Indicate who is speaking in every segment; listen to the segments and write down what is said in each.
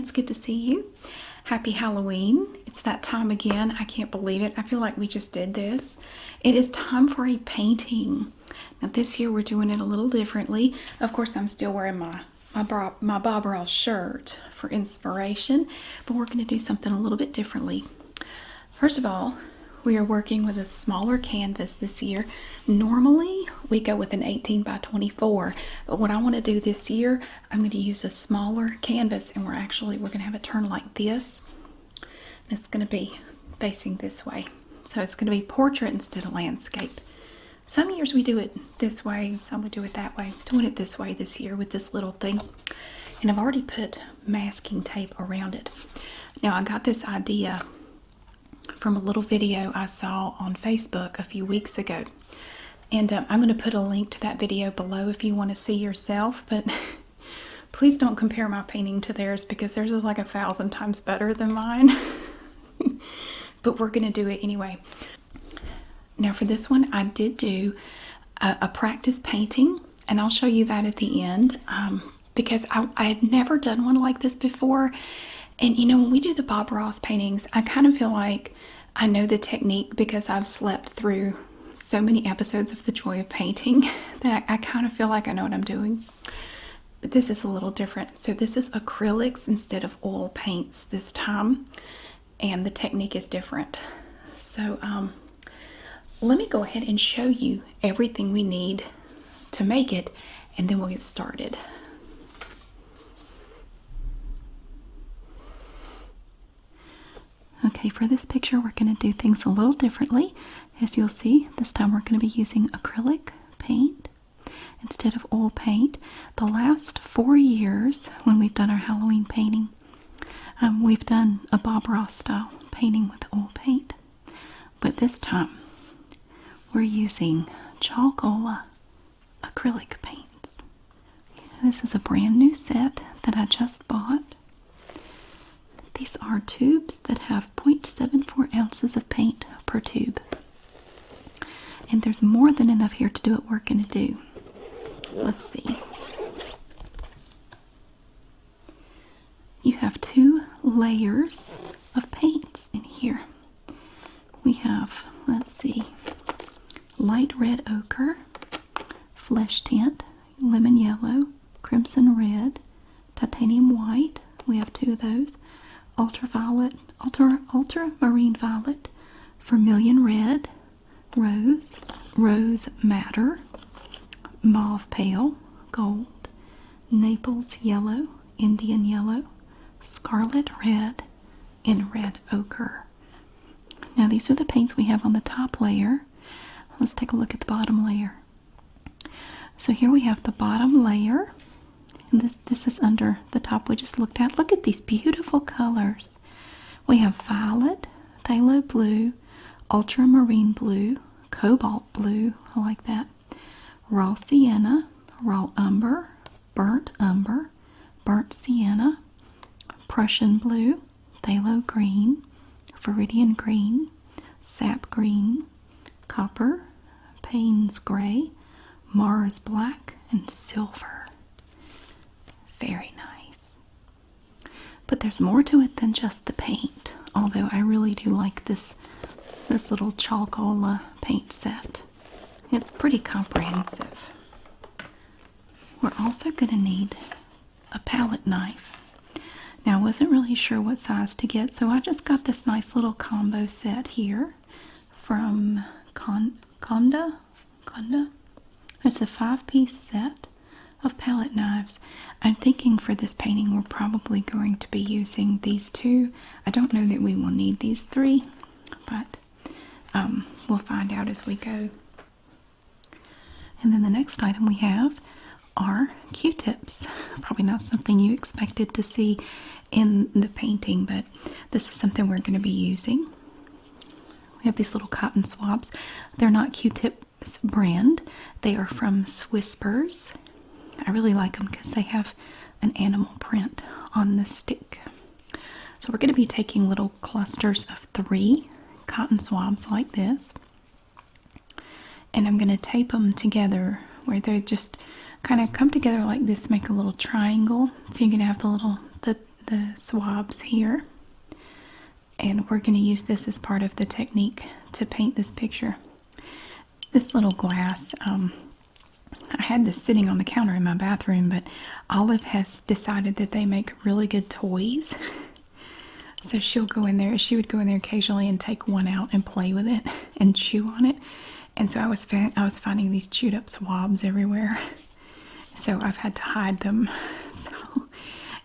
Speaker 1: It's good to see you. Happy Halloween. It's that time again. I can't believe it. I feel like we just did this. It is time for a painting. Now this year we're doing it a little differently. Of course, I'm still wearing my Bob Ross shirt for inspiration, but we're going to do something a little bit differently. First of all, we are working with a smaller canvas this year. Normally, we go with an 18 by 24, but what I want to do this year, I'm going to use a smaller canvas, and we're going to have it turn like this. And it's going to be facing this way. So it's going to be portrait instead of landscape. Some years we do it this way, some we do it that way. Doing it this way this year with this little thing. And I've already put masking tape around it. Now I got this idea from a little video I saw on Facebook a few weeks ago. And I'm going to put a link to that video below if you want to see yourself. But please don't compare my painting to theirs because theirs is like 1,000 times better than mine. But we're going to do it anyway. Now for this one, I did do a practice painting. And I'll show you that at the end. Because I had never done one like this before. And you know, when we do the Bob Ross paintings, I kind of feel like I know the technique because I've slept through so many episodes of The Joy of Painting that I kind of feel like I know what I'm doing. But this is a little different. So this is acrylics instead of oil paints this time. And the technique is different. So let me go ahead and show you everything we need to make it, and then we'll get started. Okay, for this picture, we're going to do things a little differently. As you'll see, this time we're going to be using acrylic paint instead of oil paint. The last 4 years, when we've done our Halloween painting, we've done a Bob Ross style painting with oil paint. But this time, we're using Chalkola acrylic paints. This is a brand new set that I just bought. These are tubes that have 0.74 ounces of paint per tube. And there's more than enough here to do what we're going to do. Let's see. You have 2 layers of paints in here. We have, let's see, light red ochre, flesh tint, lemon yellow, crimson red, titanium white. We have 2 of those. Ultraviolet, ultramarine violet, vermilion red, rose, rose madder, mauve pale, gold, Naples yellow, Indian yellow, scarlet red, and red ochre. Now these are the paints we have on the top layer. Let's take a look at the bottom layer. So here we have the bottom layer. And this is under the top we just looked at. Look at these beautiful colors. We have violet, phthalo blue, ultramarine blue, cobalt blue, I like that, raw sienna, raw umber, burnt sienna, Prussian blue, phthalo green, viridian green, sap green, copper, Payne's gray, Mars black, and silver. Very nice. But there's more to it than just the paint, although I really do like this little Chalkola paint set. It's pretty comprehensive. We're also going to need a palette knife. Now I wasn't really sure what size to get, so I just got this nice little combo set here from Conda. It's a 5-piece set of palette knives. I'm thinking for this painting we're probably going to be using these 2. I don't know that we will need these 3, but we'll find out as we go. And then the next item we have are Q-tips. Probably not something you expected to see in the painting, but this is something we're going to be using. We have these little cotton swabs. They're not Q-tips brand. They are from Swispers. I really like them because they have an animal print on the stick. So we're going to be taking little clusters of 3 cotton swabs like this. And I'm going to tape them together where they just kind of come together like this, make a little triangle. So you're going to have the the swabs here. And we're going to use this as part of the technique to paint this picture. This little glass, I had this sitting on the counter in my bathroom, but Olive has decided that they make really good toys. So she would go in there occasionally and take one out and play with it and chew on it. And so I was finding these chewed up swabs everywhere. So I've had to hide them. So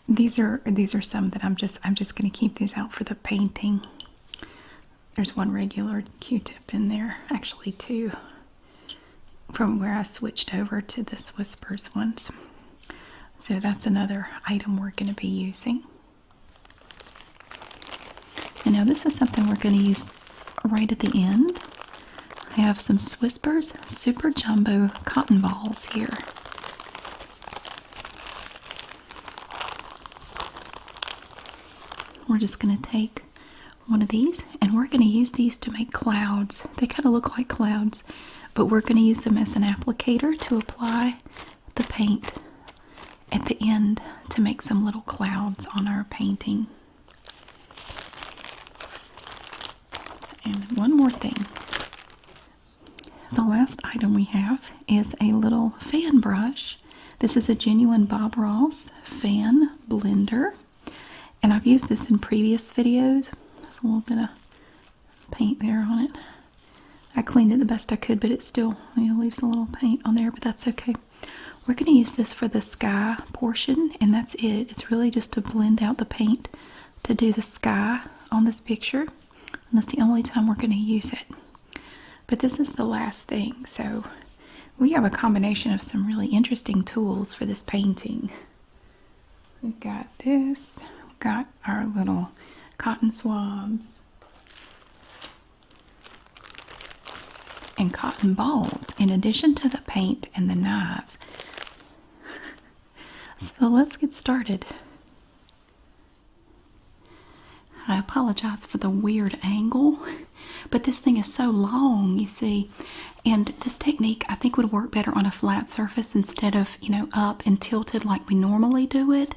Speaker 1: these are some that I'm just going to keep these out for the painting. There's one regular Q-tip in there, actually two, from where I switched over to this Whispers ones. So that's another item we're going to be using. And now this is something we're going to use right at the end. I have some Whispers Super Jumbo cotton balls here. We're just going to take one of these and we're going to use these to make clouds. They kind of look like clouds, but we're going to use them as an applicator to apply the paint at the end to make some little clouds on our painting. And one more thing. The last item we have is a little fan brush. This is a genuine Bob Ross fan blender. And I've used this in previous videos. There's a little bit of paint there on it. I cleaned it the best I could, but it still leaves a little paint on there, but that's okay. We're going to use this for the sky portion, and that's it. It's really just to blend out the paint to do the sky on this picture. And that's the only time we're going to use it. But this is the last thing, so we have a combination of some really interesting tools for this painting. We've got this. We've got our little cotton swabs and cotton balls in addition to the paint and the knives. So let's get started. I apologize for the weird angle, but this thing is so long, you see, and this technique I think would work better on a flat surface instead of, up and tilted like we normally do it.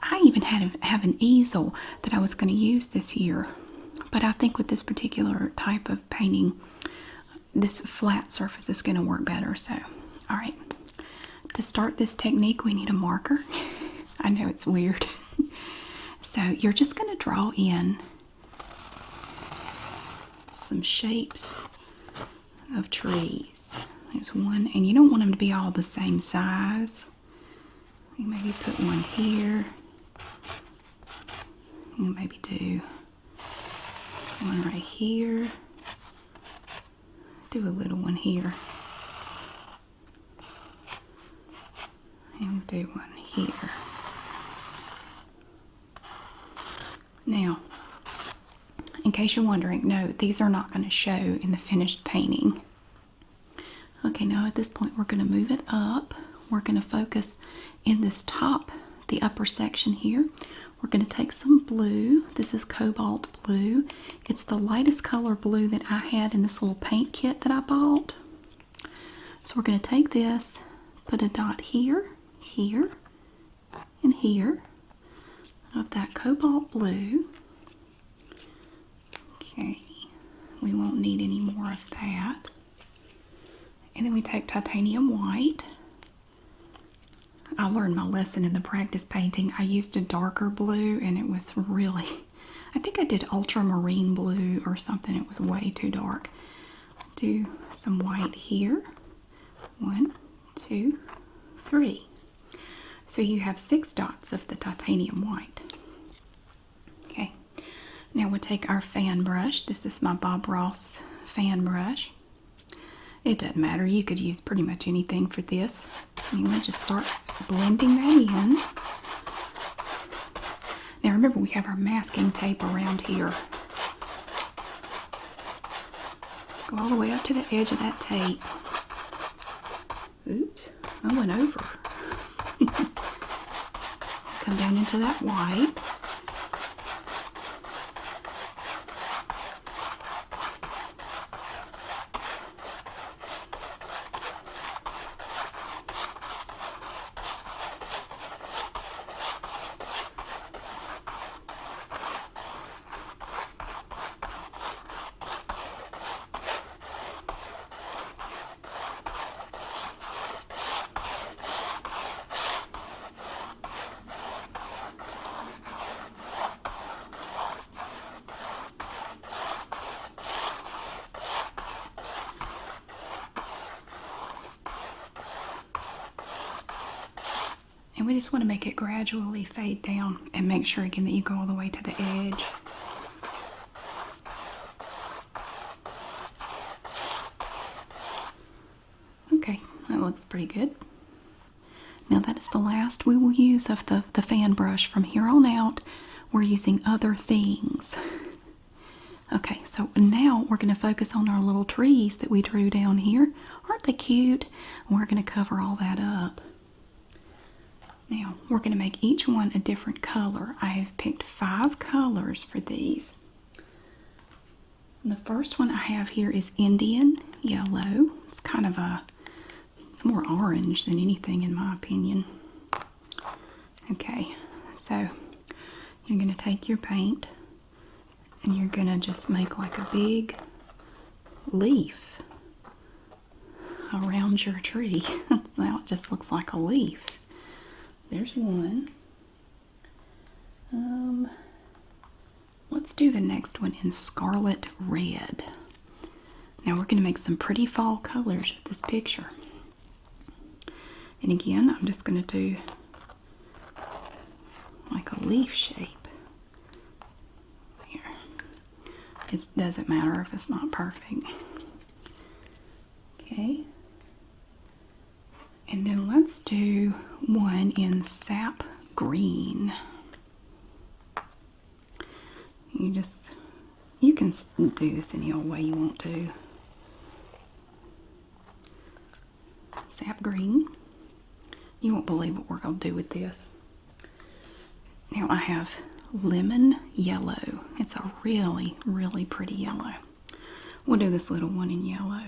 Speaker 1: I even have an easel that I was going to use this year, but I think with this particular type of painting, this flat surface is going to work better. So, all right, to start this technique, we need a marker. I know it's weird. So you're just going to draw in some shapes of trees. There's one, and you don't want them to be all the same size. You maybe put one here. You maybe do one right here. Do a little one here. And do one here. Now, in case you're wondering, no, these are not going to show in the finished painting. Okay, now at this point we're going to move it up. We're going to focus in this top, the upper section here. We're going to take some blue. This is cobalt blue. It's the lightest color blue that I had in this little paint kit that I bought. So we're going to take this, put a dot here, here, and here of that cobalt blue. Okay, we won't need any more of that. And then we take titanium white. I learned my lesson in the practice painting. I used a darker blue and it was really, I think I did ultramarine blue or something. It was way too dark. Do some white here. 1, 2, 3. So you have 6 dots of the titanium white. Okay, now we'll take our fan brush. This is my Bob Ross fan brush. It doesn't matter, you could use pretty much anything for this. You want to just start blending that in. Now remember, we have our masking tape around here. Go all the way up to the edge of that tape. Oops, I went over. Come down into that white. And we just want to make it gradually fade down and make sure again that you go all the way to the edge. Okay, that looks pretty good. Now that is the last we will use of the fan brush. From here on out, we're using other things. Okay, so now we're going to focus on our little trees that we drew down here. Aren't they cute? We're going to cover all that up. Now, we're going to make each one a different color. I have picked 5 colors for these. And the first one I have here is Indian yellow. It's kind of it's more orange than anything in my opinion. Okay, so you're going to take your paint and you're going to just make like a big leaf around your tree. Now it just looks like a leaf. There's one. Let's do the next one in scarlet red. Now we're going to make some pretty fall colors with this picture. And again, I'm just going to do like a leaf shape. There. It doesn't matter if it's not perfect. Okay. And then let's do one in sap green. You can do this any old way you want to. Sap green. You won't believe what we're going to do with this. Now I have lemon yellow. It's a really, really pretty yellow. We'll do this little one in yellow.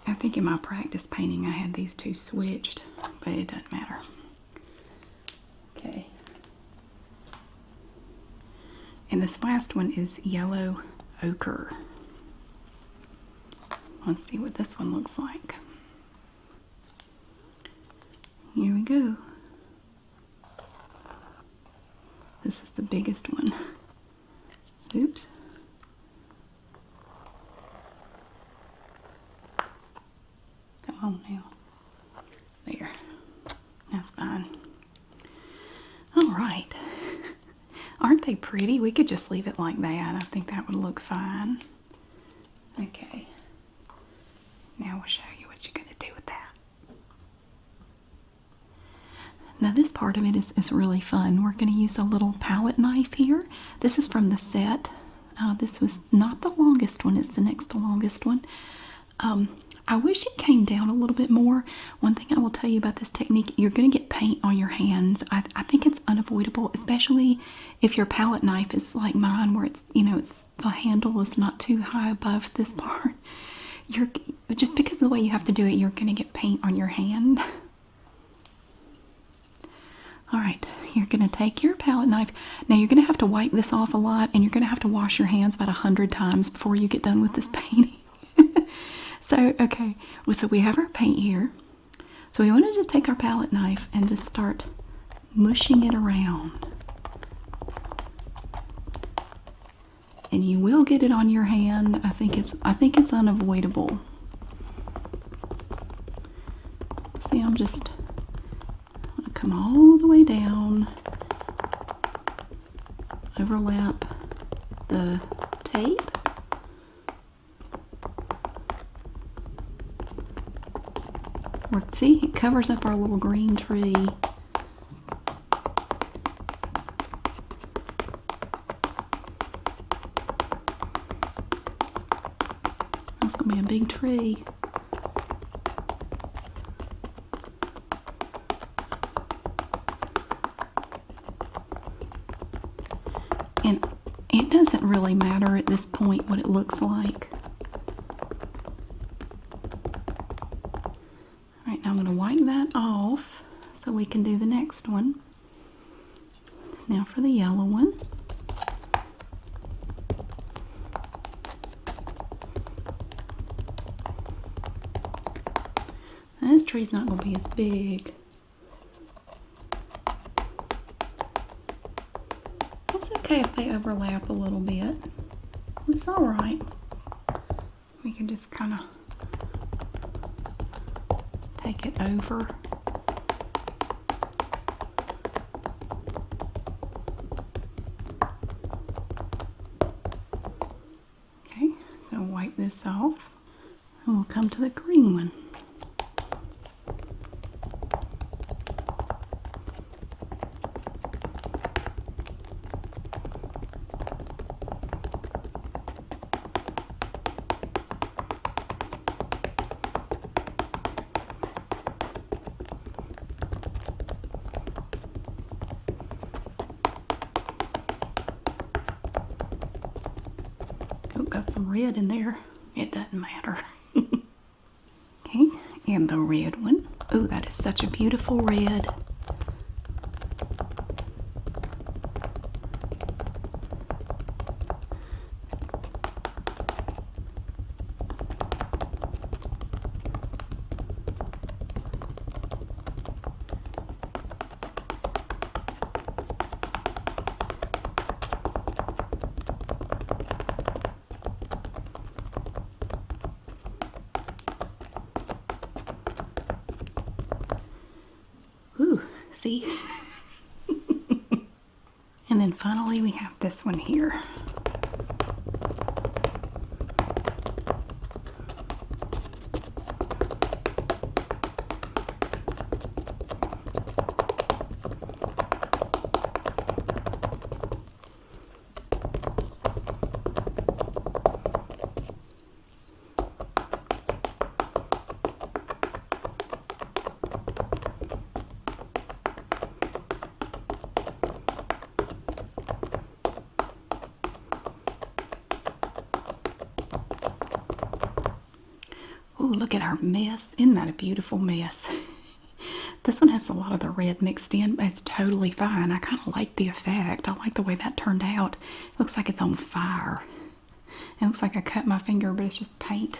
Speaker 1: I think in my practice painting I had these two switched, but it doesn't matter. Okay. And this last one is yellow ochre. Let's see what this one looks like. Here we go. This is the biggest one. Oops. Come on now. There. That's fine. All right. Aren't they pretty? We could just leave it like that. I think that would look fine. Okay. Now we'll show you what you're going to do with that. Now this part of it is really fun. We're going to use a little palette knife here. This is from the set. This was not the longest one. It's the next to longest one. I wish it came down a little bit more. One thing I will tell you about this technique, you're going to get paint on your hands. I think it's unavoidable, especially if your palette knife is like mine, where it's, the handle is not too high above this part. Just because of the way you have to do it, you're going to get paint on your hand. All right, you're going to take your palette knife. Now you're going to have to wipe this off a lot, and you're going to have to wash your hands about 100 times before you get done with this painting. So, okay, so we have our paint here. So we want to just take our palette knife and just start mushing it around. And you will get it on your hand. I think it's unavoidable. See, I'm going to come all the way down, overlap the tape. See, it covers up our little green tree. That's going to be a big tree. And it doesn't really matter at this point what it looks like. I'm going to wipe that off so we can do the next one. Now for the yellow one. Now this tree's not going to be as big. It's okay if they overlap a little bit. It's alright. We can just kind of take it over. Okay, so wipe this off. And we'll come to the green one. Oh, got some red in there. It doesn't matter. Okay, and the red one. Oh, that is such a beautiful red. Ooh, see? And then finally we have this one here. Oh, look at our mess. Isn't that a beautiful mess? This one has a lot of the red mixed in, but it's totally fine. I kind of like the effect. I like the way that turned out. It looks like it's on fire. It looks like I cut my finger, but it's just paint.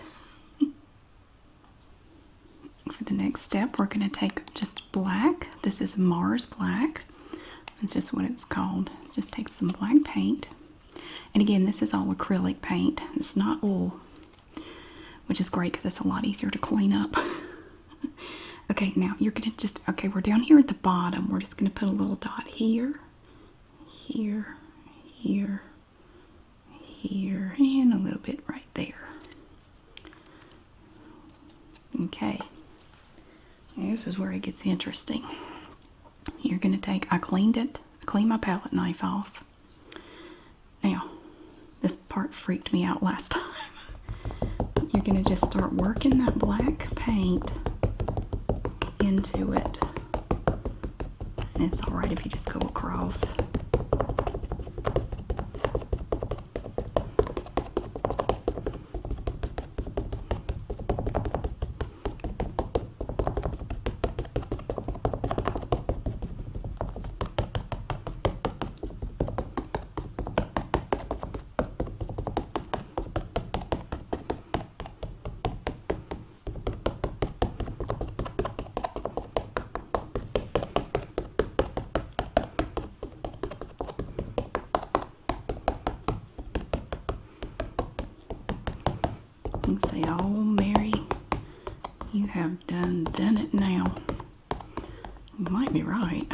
Speaker 1: For the next step, we're going to take just black. This is Mars Black. That's just what it's called. Just take some black paint. And again, this is all acrylic paint. It's not oil, which is great because it's a lot easier to clean up. Okay, now you're going to just, okay, we're down here at the bottom. We're just going to put a little dot here, here, here, here, and a little bit right there. Okay, now this is where it gets interesting. You're going to take, I cleaned my palette knife off. Now, this part freaked me out last time. You're going to just start working that black paint into it. And it's alright if you just go across. And say, oh Mary, you have done it now. You might be right.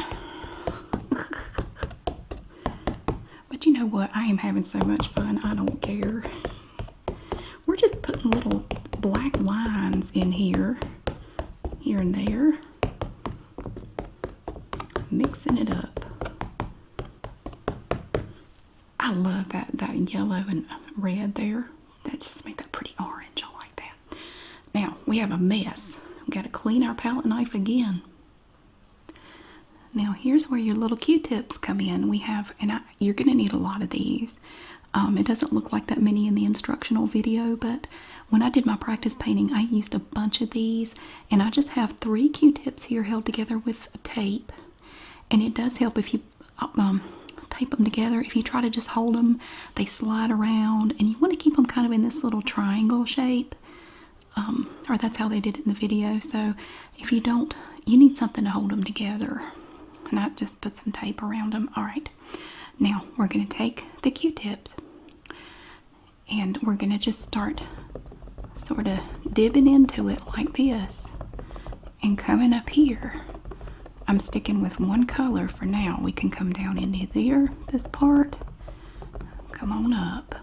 Speaker 1: But you know what? I am having so much fun, I don't care. We're just putting little black lines in here and there. Mixing it up. I love that yellow and red there. That just made that pretty orange. I like that. Now, we have a mess. We've got to clean our palette knife again. Now, here's where your little Q-tips come in. We have, and you're going to need a lot of these. It doesn't look like that many in the instructional video, but when I did my practice painting, I used a bunch of these. And I just have 3 Q-tips here held together with tape. And it does help if you tape them together. If you try to just hold them, they slide around, and you want to keep them kind of in this little triangle shape, or that's how they did it in the video. So if you don't, you need something to hold them together, not just put some tape around them. All right, now we're going to take the Q-tips and we're going to just start sort of dipping into it like this, And coming up here, I'm sticking with one color for now. We can come down into there, this part. Come on up.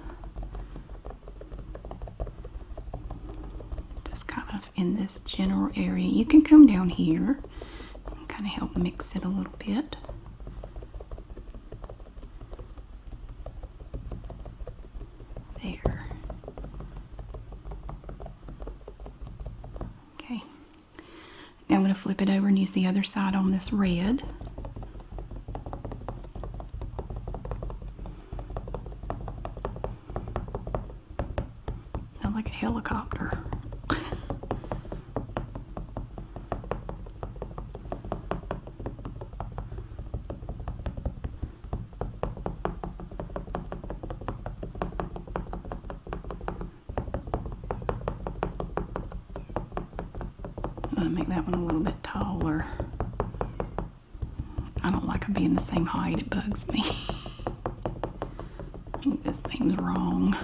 Speaker 1: Just kind of in this general area. You can come down here and kind of help mix it a little bit. There. Okay. Now I'm going to flip it over and use the other side on this red. Sounds like a helicopter. I'm going to make that one a little bit taller. I don't like them being the same height. It bugs me. I think this seems wrong.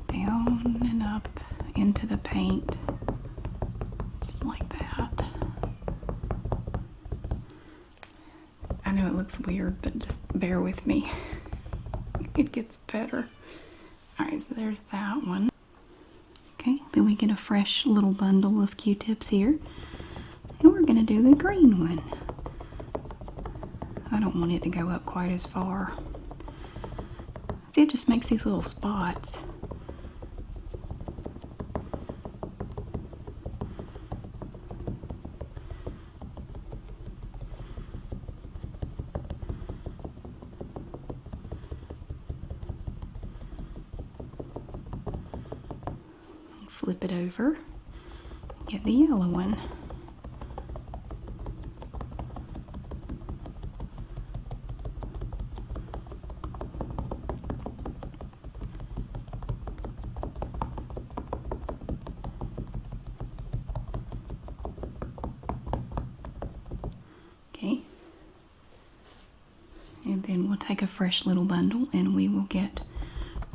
Speaker 1: Down and up into the paint. Just like that. I know it looks weird, but just bear with me. It gets better. Alright, so there's that one. Okay, then we get a fresh little bundle of Q-tips here. And we're going to do the green one. I don't want it to go up quite as far. See, it just makes these little spots. Flip it over, get the yellow one. Okay, and then we'll take a fresh little bundle and we will get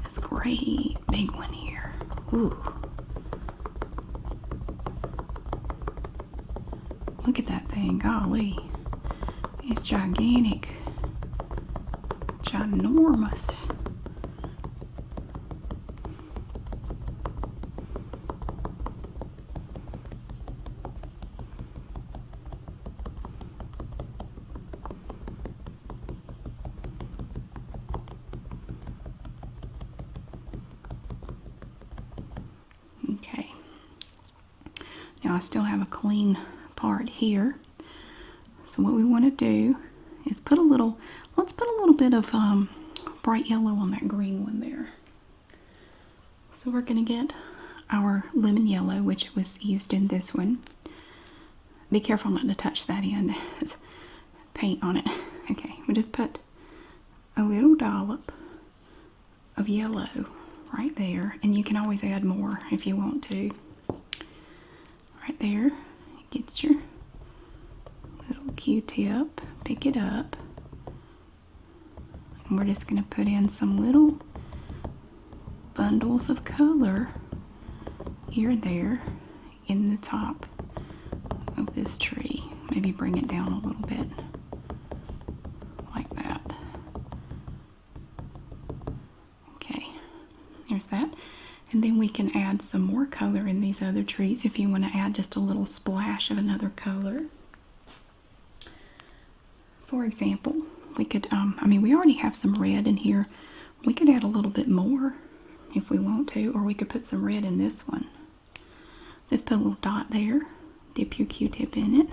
Speaker 1: this great big one here. Ooh. Look at that thing, golly. It's gigantic. Ginormous. Okay. Now I still have a clean part here. So what we want to do is put a little, let's put a little bit of bright yellow on that green one there. So we're going to get our lemon yellow, which was used in this one. Be careful not to touch that end. There's paint on it. Okay, we just put a little dollop of yellow right there, and you can always add more if you want to. Right there. Get your little Q-tip, pick it up, and we're just going to put in some little bundles of color here and there in the top of this tree. Maybe bring it down a little bit, like that. Okay, there's that. And then we can add some more color in these other trees if you want to add just a little splash of another color. For example, we could, we already have some red in here. We could add a little bit more if we want to, or we could put some red in this one. Just put a little dot there, dip your Q-tip in it,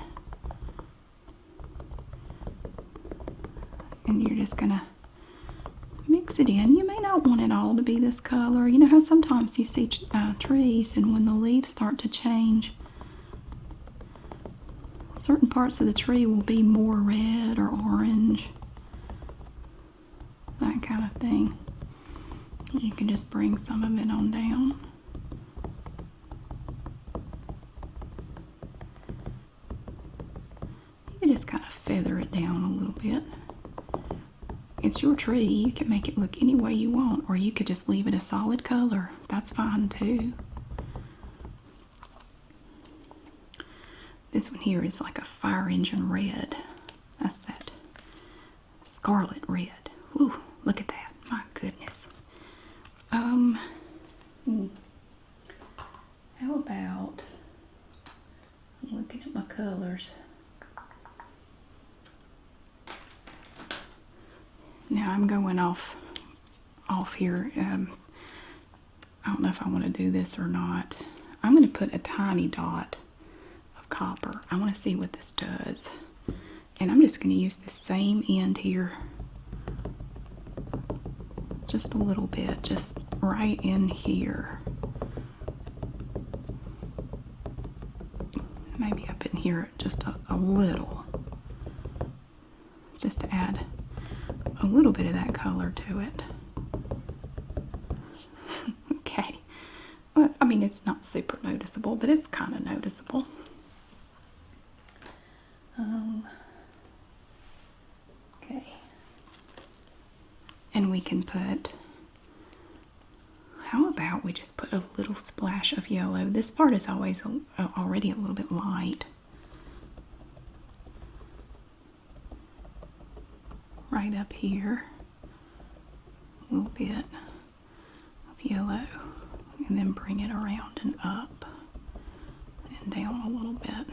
Speaker 1: and you're just going to mix it in. You may not want it all to be this color. You know how sometimes you see trees, and when the leaves start to change, certain parts of the tree will be more red or orange. That kind of thing. You can just bring some of it on down. You can just kind of feather it down a little bit. It's your tree. You can make it look any way you want, or you could just leave it a solid color. That's fine too. This one here is like a fire engine red. That's that scarlet red. Ooh, look at that. My goodness. How about, I'm looking at my colors. Now I'm going off here. I don't know if I want to do this or not. I'm going to put a tiny dot of copper. I want to see what this does. And I'm just going to use the same end here. Just a little bit, just right in here. Maybe up in here just a little. Just to add a little bit of that color to it. Okay. Well, I mean, it's not super noticeable, but it's kind of noticeable. Okay. And we can put, how about we just put a little splash of yellow? This part is always already a little bit light. Right up here. A little bit of yellow. And then bring it around and up and down a little bit.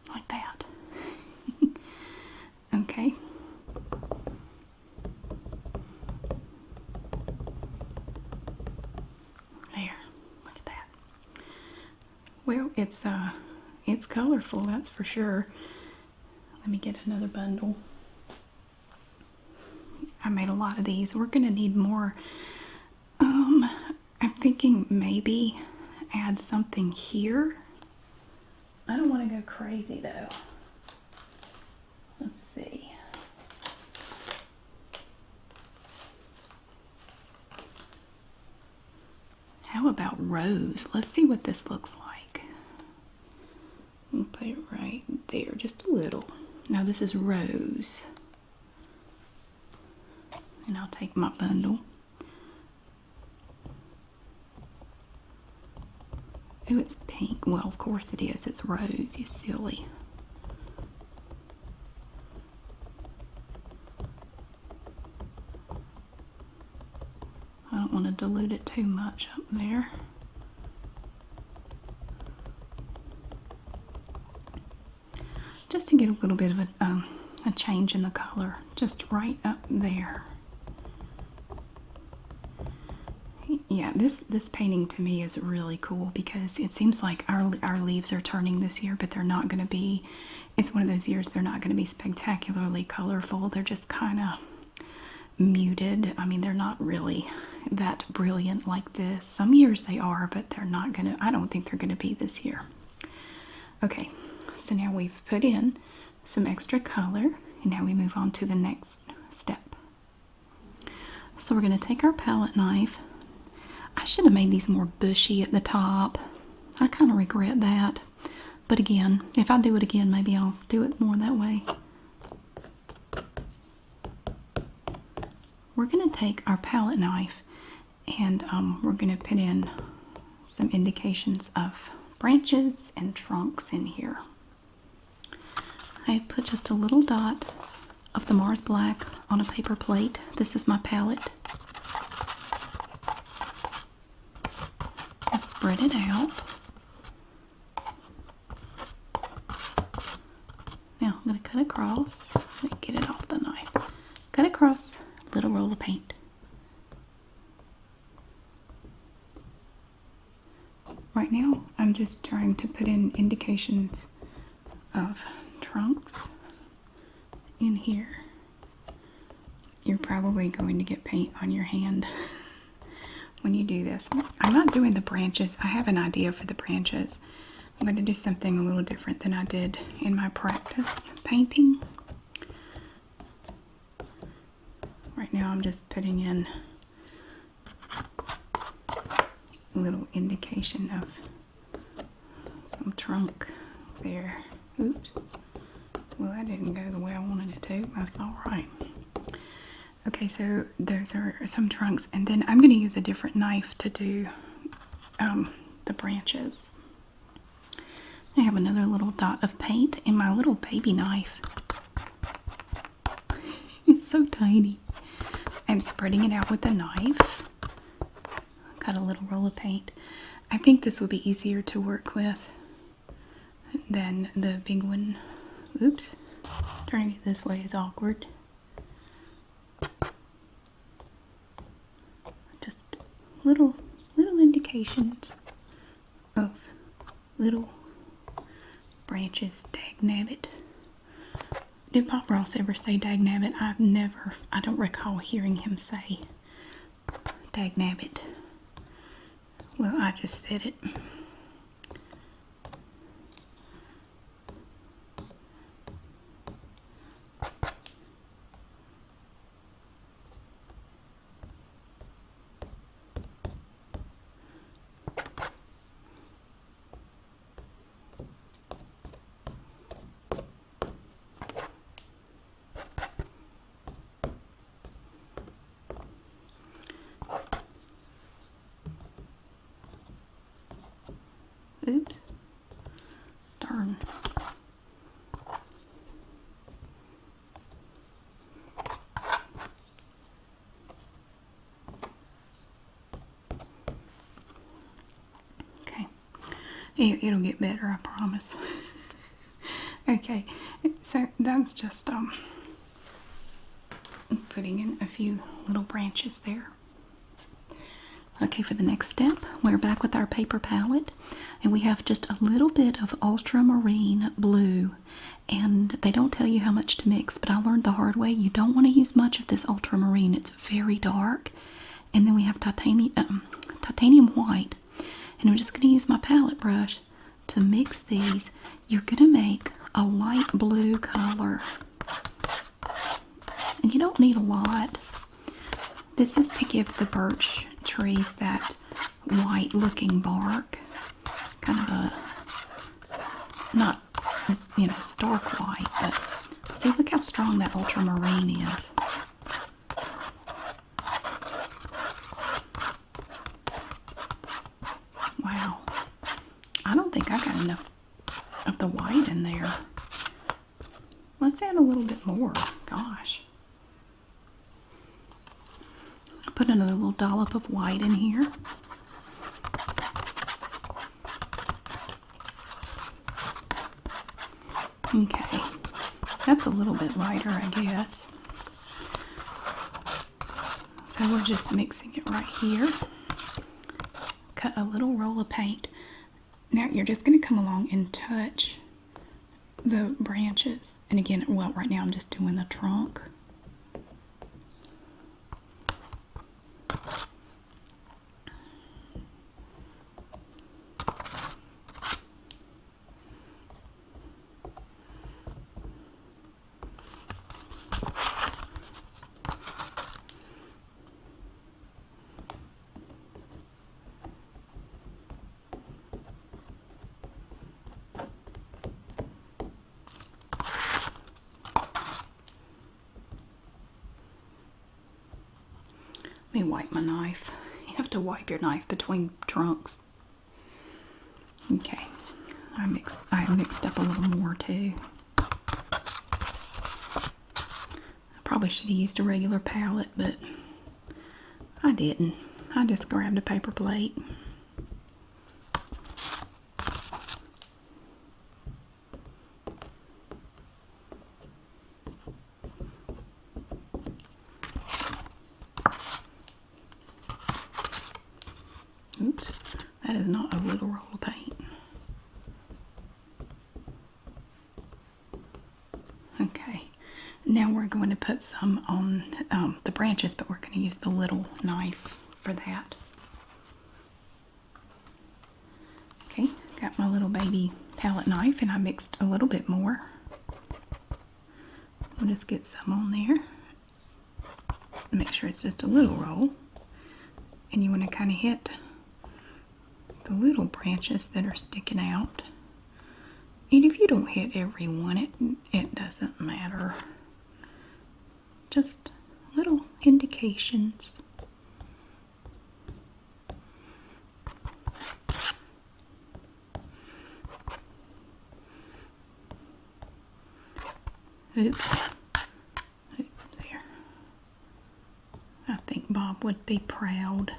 Speaker 1: Like that. Okay. There. Look at that. Well, it's colorful, that's for sure. Let me get another bundle. I made a lot of these. We're going to need more. I'm thinking maybe add something here. I don't want to go crazy though. Let's see. How about rose? Let's see what this looks like. I'll put it right there, just a little. Now this is rose. And I'll take my bundle. Oh, it's pink. Well, of course it is. It's rose, you silly. I don't want to dilute it too much up there. Just to get a little bit of a change in the color, just right up there. Yeah, this painting to me is really cool because it seems like our leaves are turning this year, but they're not going to be, it's one of those years they're not going to be spectacularly colorful. They're just kind of muted. I mean, they're not really that brilliant like this. Some years they are, but they're not going to, I don't think they're going to be this year. Okay, so now we've put in some extra color, and now we move on to the next step. So we're going to take our palette knife. I should have made these more bushy at the top. I kind of regret that. But again, if I do it again, maybe I'll do it more that way. We're going to take our palette knife and we're going to put in some indications of branches and trunks in here. I put just a little dot of the Mars Black on a paper plate. This is my palette. I spread it out. Now I'm going to cut across. Let me get it off the knife. Cut across a little roll of paint. Right now I'm just trying to put in indications of trunks in here. You're probably going to get paint on your hand when you do this. I'm not doing the branches. I have an idea for the branches. I'm going to do something a little different than I did in my practice painting. Right now I'm just putting in a little indication of some trunk there. Oops. Well, that didn't go the way I wanted it to. That's all right. Okay, so those are some trunks, and then I'm going to use a different knife to do the branches. I have another little dot of paint in my little baby knife. It's so tiny. I'm spreading it out with a knife. Got a little roll of paint. I think this will be easier to work with than the big one. Oops. Turning it this way is awkward. Just little indications of little branches. Dagnabbit. Did Bob Ross ever say dagnabbit? I don't recall hearing him say dagnabbit. Well, I just said it. Oops. Darn. Okay. It'll get better, I promise. Okay. So that's just putting in a few little branches there. Okay, for the next step, we're back with our paper palette, and we have just a little bit of ultramarine blue, and they don't tell you how much to mix, but I learned the hard way. You don't want to use much of this ultramarine. It's very dark. And then we have titanium white, and I'm just going to use my palette brush to mix these. You're going to make a light blue color, and you don't need a lot. This is to give the birch trees that white looking bark, kind of a, not, stark white, but see, look how strong that ultramarine is. Wow, I don't think I got enough of the white in there. Let's add a little bit more. Gosh. Put another little dollop of white in here. Okay, that's a little bit lighter, I guess. So we're just mixing it right here. Cut a little roll of paint. Now you're just going to come along and touch the branches. And again, well, right now I'm just doing the trunk. Let me wipe my knife. You have to wipe your knife between trunks. Okay, I mixed up a little more too. I probably should have used a regular palette, but I didn't. I just grabbed a paper plate. Oops, that is not a little roll of paint. Okay, now we're going to put some on the branches, but we're going to use the little knife for that. Okay, got my little baby palette knife, and I mixed a little bit more. We'll just get some on there. Make sure it's just a little roll. And you want to kind of hit the little branches that are sticking out And if you don't hit every one, it doesn't matter. Just little indications. Oops. There. I think Bob would be proud.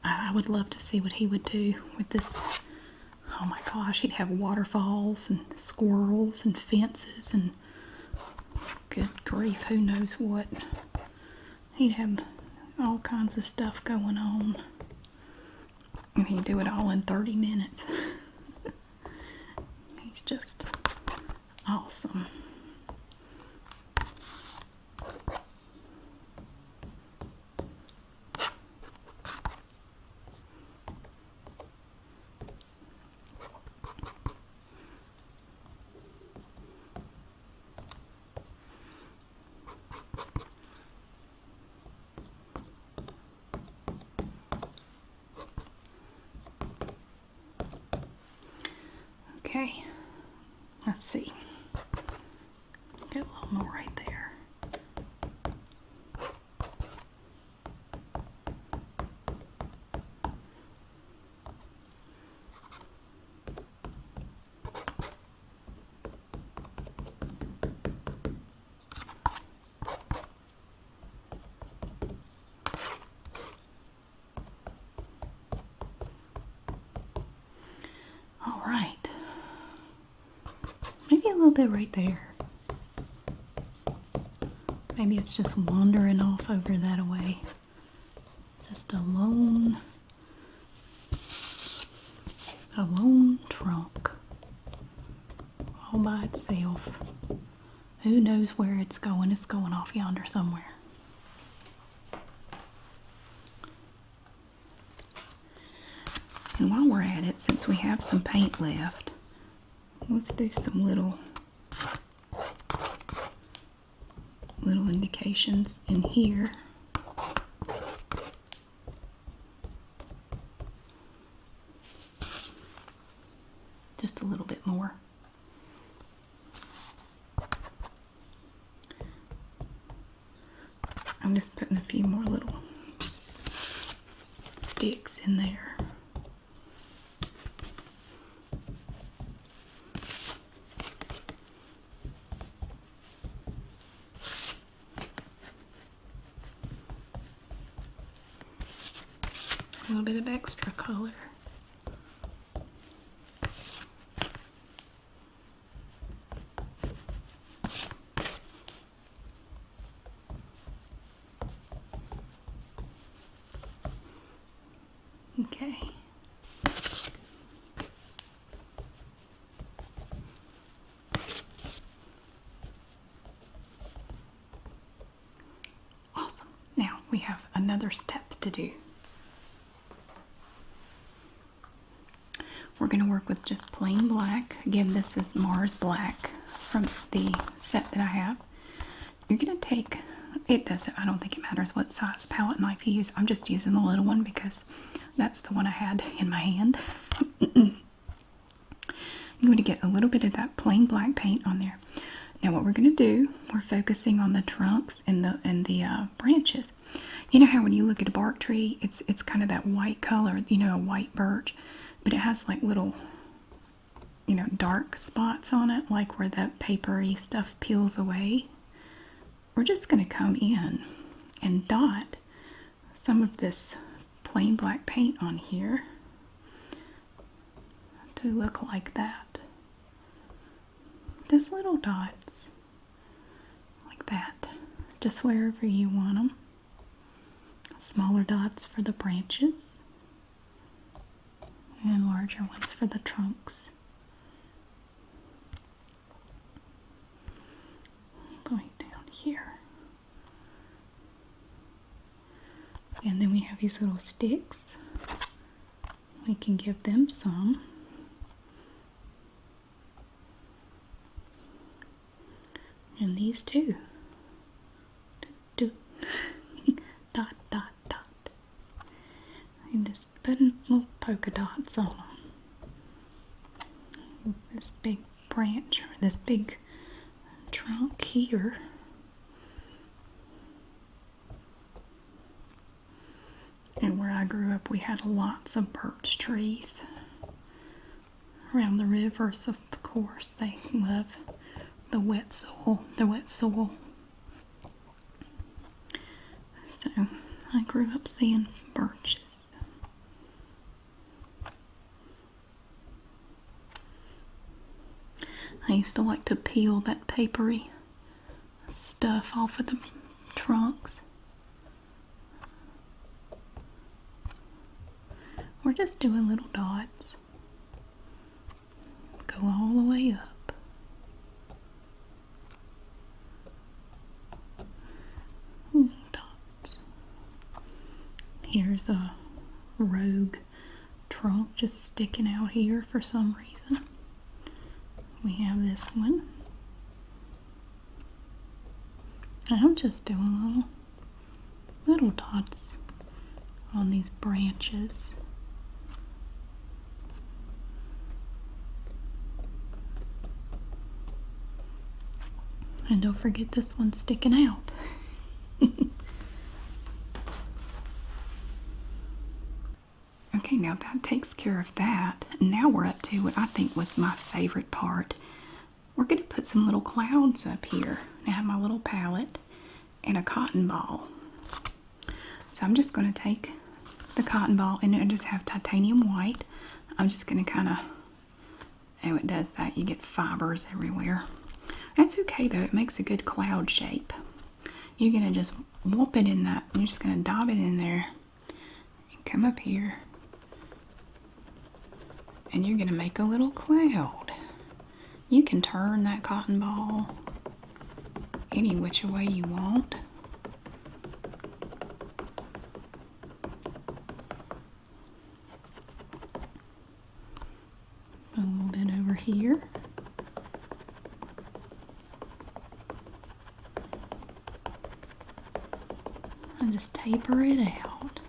Speaker 1: I would love to see what he would do with this. Oh my gosh, he'd have waterfalls and squirrels and fences and good grief, who knows what. He'd have all kinds of stuff going on. And he'd do it all in 30 minutes. He's just awesome. Okay, let's see. Get a little more right there. All right. Maybe a little bit right there. Maybe it's just wandering off over that way. Just a lone trunk. All by itself. Who knows where it's going? It's going off yonder somewhere. And while we're at it, since we have some paint left, let's do some little indications in here. Just a little bit more. I'm just putting a few more little sticks in there. A little bit of extra color. Okay. Awesome. Now we have another step to do. We're going to work with just plain black. Again, this is Mars Black from the set that I have. You're going to take, I don't think it matters what size palette knife you use. I'm just using the little one because that's the one I had in my hand. You're going to get a little bit of that plain black paint on there. Now what we're going to do, we're focusing on the trunks and the branches. You know how when you look at a bark tree, it's kind of that white color, you know, a white birch. But it has like little, you know, dark spots on it, like where that papery stuff peels away. We're just going to come in and dot some of this plain black paint on here to look like that. Just little dots like that, just wherever you want them. Smaller dots for the branches. And larger ones for the trunks. Going down here. And then we have these little sticks. We can give them some. And these too. Dot, dot, dot. And just putting little polka dots on them. This big branch, or this big trunk here. And where I grew up, we had lots of birch trees around the rivers. Of course, they love the wet soil. So I grew up seeing birches. I used to like to peel that papery stuff off of the trunks. We're just doing little dots. Go all the way up. Little dots. Here's a rogue trunk just sticking out here for some reason. We have this one. I'm just doing little dots on these branches. And don't forget this one sticking out. Okay, now that takes care of that. Now we're up to what I think was my favorite part. We're going to put some little clouds up here. I have my little palette and a cotton ball. So I'm just going to take the cotton ball and I just have titanium white. I'm just going to kind of, oh, it does that. You get fibers everywhere. That's okay though, it makes a good cloud shape. You're going to just whoop it in that, you're just going to dab it in there and come up here and you're going to make a little cloud. You can turn that cotton ball any which way you want. A little bit over here. And just taper it out.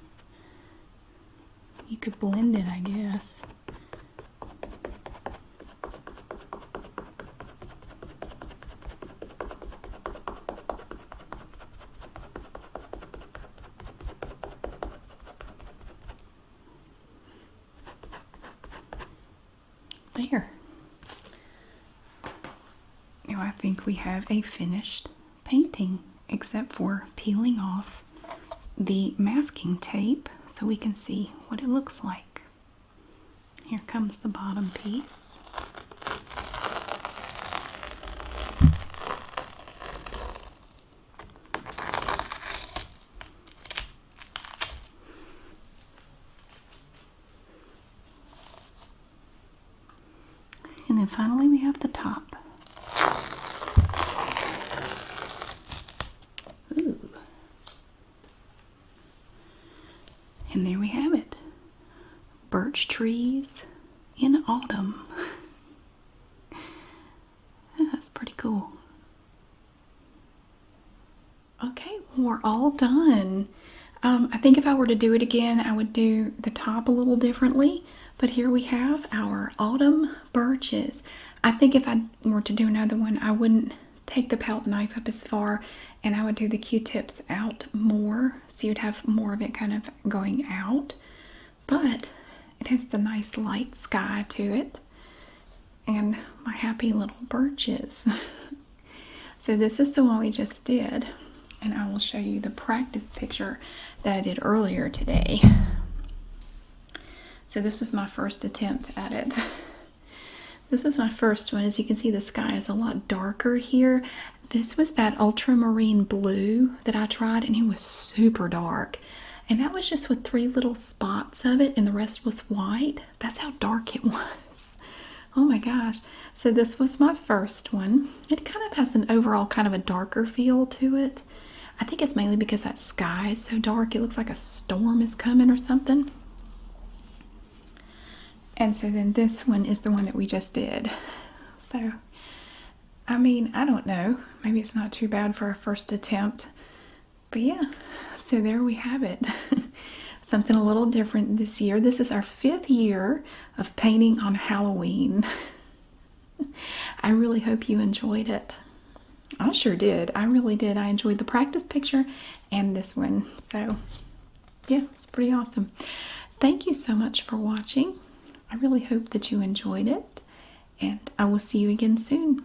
Speaker 1: You could blend it, I guess. There. Now I think we have a finished painting, except for peeling off the masking tape so we can see what it looks like. Here comes the bottom piece. And then finally we have the top. Ooh. And there we have it. Birch trees in autumn. That's pretty cool. Okay, well, we're all done. I think if I were to do it again, I would do the top a little differently. But here we have our autumn birches. I think if I were to do another one, I wouldn't take the palette knife up as far and I would do the Q-tips out more. So you'd have more of it kind of going out. But it has the nice light sky to it. And my happy little birches. So this is the one we just did. And I will show you the practice picture that I did earlier today. So this was my first attempt at it. This was my first one. As you can see, the sky is a lot darker here. This was that ultramarine blue that I tried, and it was super dark. And that was just with 3 little spots of it, and the rest was white. That's how dark it was. Oh my gosh. So this was my first one. It kind of has an overall kind of a darker feel to it. I think it's mainly because that sky is so dark. It looks like a storm is coming or something. And so then this one is the one that we just did. So, I mean, I don't know. Maybe it's not too bad for a first attempt. But yeah, so there we have it. something a little different this year. This is our 5th year of painting on Halloween. I really hope you enjoyed it. I sure did. I really did. I enjoyed the practice picture and this one. So, yeah, it's pretty awesome. Thank you so much for watching. I really hope that you enjoyed it, and I will see you again soon.